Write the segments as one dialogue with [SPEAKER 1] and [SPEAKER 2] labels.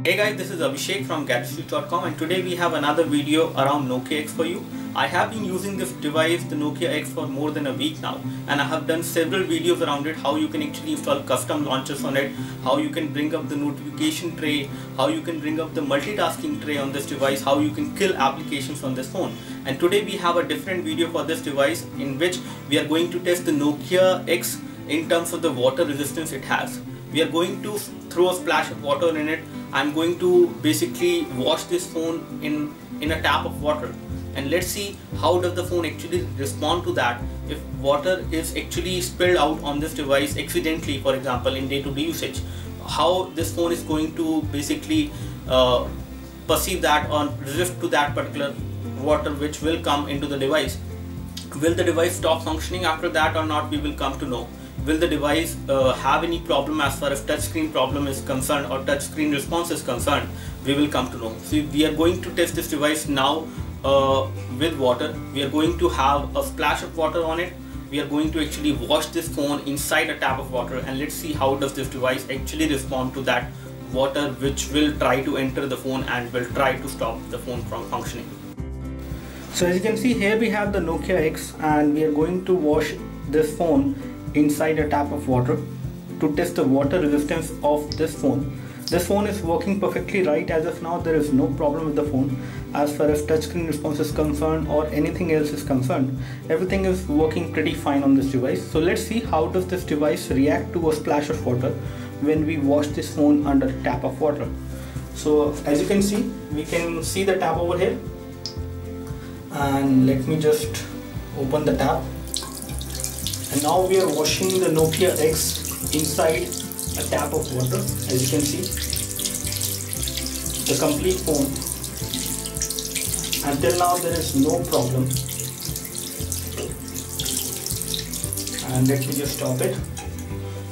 [SPEAKER 1] Hey guys, this is Abhishek from gadgetsuite.com, and today we have another video around Nokia X for you. I have been using this device, the Nokia X, for more than a week now, and I have done several videos around it, how you can actually install custom launchers on it, how you can bring up the notification tray, how you can bring up the multitasking tray on this device, how you can kill applications on this phone. And today we have a different video for this device in which we are going to test the Nokia X in terms of the water resistance it has. We are going to throw a splash of water in it. I'm going to basically wash this phone in a tap of water, and let's see how does the phone actually respond to that if water is actually spilled out on this device accidentally, for example in day-to-day usage. How this phone is going to basically perceive that or resist to that particular water which will come into the device. Will the device stop functioning after that or not? We will come to know. Will the device have any problem as far as touchscreen problem is concerned or touchscreen response is concerned? We will come to know. So we are going to test this device now with water. We are going to have a splash of water on it. We are going to actually wash this phone inside a tap of water, and let's see how does this device actually respond to that water which will try to enter the phone and will try to stop the phone from functioning. So as you can see here, we have the Nokia X, and we are going to wash this phone inside a tap of water to test the water resistance of this phone. This phone is working perfectly right as of now. There is no problem with the phone as far as touchscreen response is concerned or anything else is concerned. Everything is working pretty fine on this device. So let's see how does this device react to a splash of water when we wash this phone under a tap of water. So as you can see, we can see the tap over here, and let me just open the tap. And now we are washing the Nokia X inside a tap of water. As you can see, the complete phone. Until now there is no problem. And let me just stop it.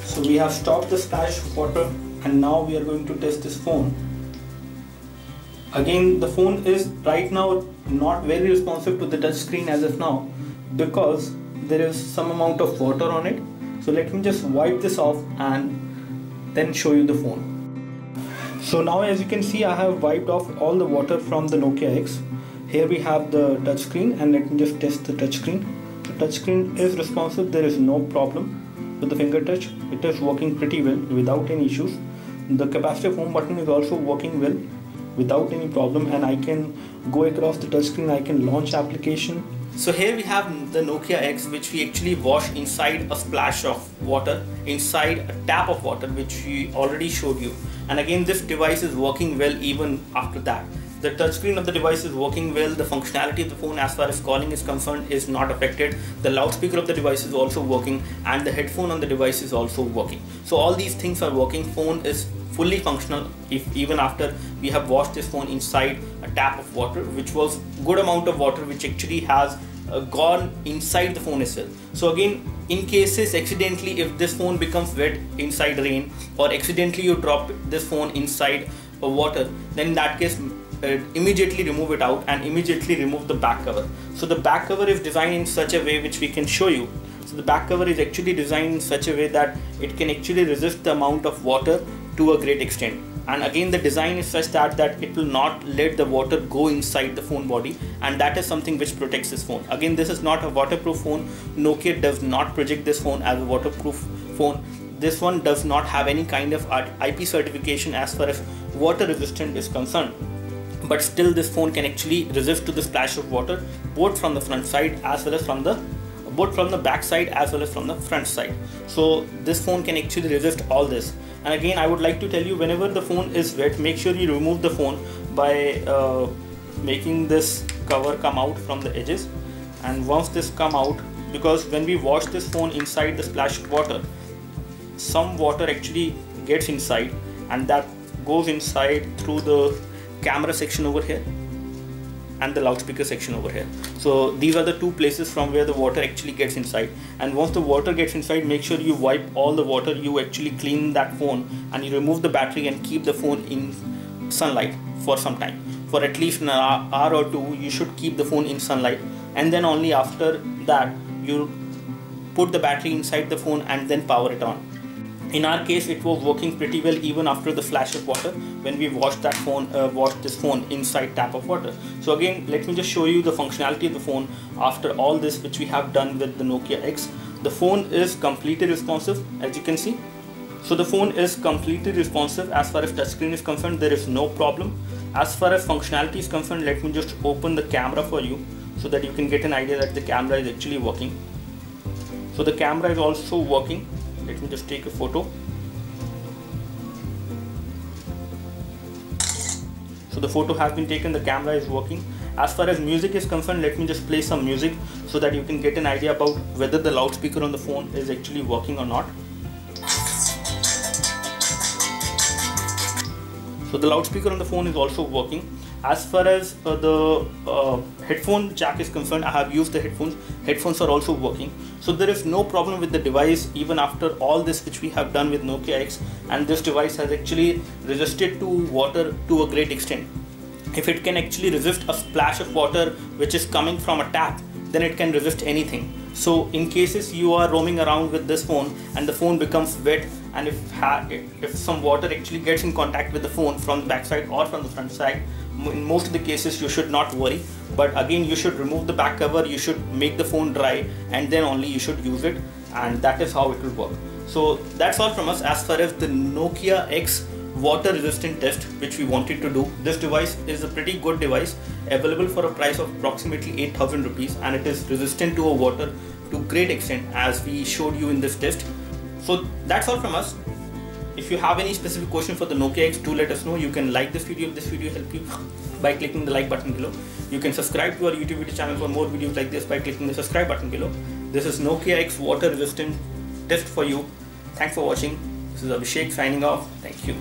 [SPEAKER 1] So we have stopped the splash of water, and now we are going to test this phone. Again, the phone is right now not very responsive to the touch screen as of now because there is some amount of water on it. So let me just wipe this off and then show you the phone. So now as you can see, I have wiped off all the water from the Nokia X. Here we have the touchscreen, and let me just test the touchscreen. The touchscreen is responsive. There is no problem with the finger touch. It is working pretty well without any issues. The capacitive home button is also working well without any problem, and I can go across the touchscreen. I can launch application. So here we have the Nokia X, which we actually washed inside a splash of water, inside a tap of water, which we already showed you. And again, this device is working well even after that. The touchscreen of the device is working well. The functionality of the phone as far as calling is concerned is not affected. The loudspeaker of the device is also working, and the headphone on the device is also working. So all these things are working. Phone is fully functional even after we have washed this phone inside a tap of water, which was good amount of water which actually has gone inside the phone itself. So again, in cases accidentally if this phone becomes wet inside rain, or accidentally you drop this phone inside water, then in that case immediately remove it out and immediately remove the back cover. So the back cover is designed in such a way which we can show you. So the back cover is actually designed in such a way that it can actually resist the amount of water to a great extent. And again, the design is such that it will not let the water go inside the phone body, and that is something which protects this phone. Again, this is not a waterproof phone. Nokia does not project this phone as a waterproof phone. This one does not have any kind of IP certification as far as water resistant is concerned. But still, this phone can actually resist to the splash of water, both from the front side as well as from the back side as well as from the front side. So this phone can actually resist all this. And again, I would like to tell you, whenever the phone is wet, make sure you remove the phone by making this cover come out from the edges. And once this come out, because when we wash this phone inside the splash of water, some water actually gets inside, and that goes inside through the camera section over here and the loudspeaker section over here. So these are the two places from where the water actually gets inside. And once the water gets inside, make sure you wipe all the water, you actually clean that phone, and you remove the battery and keep the phone in sunlight for some time. For at least an hour or two, you should keep the phone in sunlight, and then only after that you put the battery inside the phone and then power it on. In our case, it was working pretty well even after the flash of water when we washed this phone inside tap of water. So again, let me just show you the functionality of the phone after all this which we have done with the Nokia X. The phone is completely responsive, as you can see. So the phone is completely responsive. As far as touchscreen is concerned, there is no problem. As far as functionality is concerned, let me just open the camera for you so that you can get an idea that the camera is actually working. So the camera is also working. Let me just take a photo. So the photo has been taken, the camera is working. As far as music is concerned, let me just play some music so that you can get an idea about whether the loudspeaker on the phone is actually working or not. So the loudspeaker on the phone is also working. As far as the headphone jack is concerned, I have used the headphones. Headphones are also working. So there is no problem with the device even after all this which we have done with Nokia X, and this device has actually resisted to water to a great extent. If it can actually resist a splash of water which is coming from a tap, then it can resist anything. So in cases you are roaming around with this phone and the phone becomes wet, and if some water actually gets in contact with the phone from the back side or from the front side, in most of the cases you should not worry. But again, you should remove the back cover, you should make the phone dry, and then only you should use it, and that is how it will work. So that's all from us as far as the Nokia X water resistant test which we wanted to do. This device is a pretty good device, available for a price of approximately 8,000 rupees, and it is resistant to water to great extent as we showed you in this test. So that's all from us. If you have any specific question for the Nokia X, do let us know. You can like this video if this video helped you by clicking the like button below. You can subscribe to our YouTube video channel for more videos like this by clicking the subscribe button below. This is Nokia X water resistant test for you. Thanks for watching. This is Abhishek signing off. Thank you.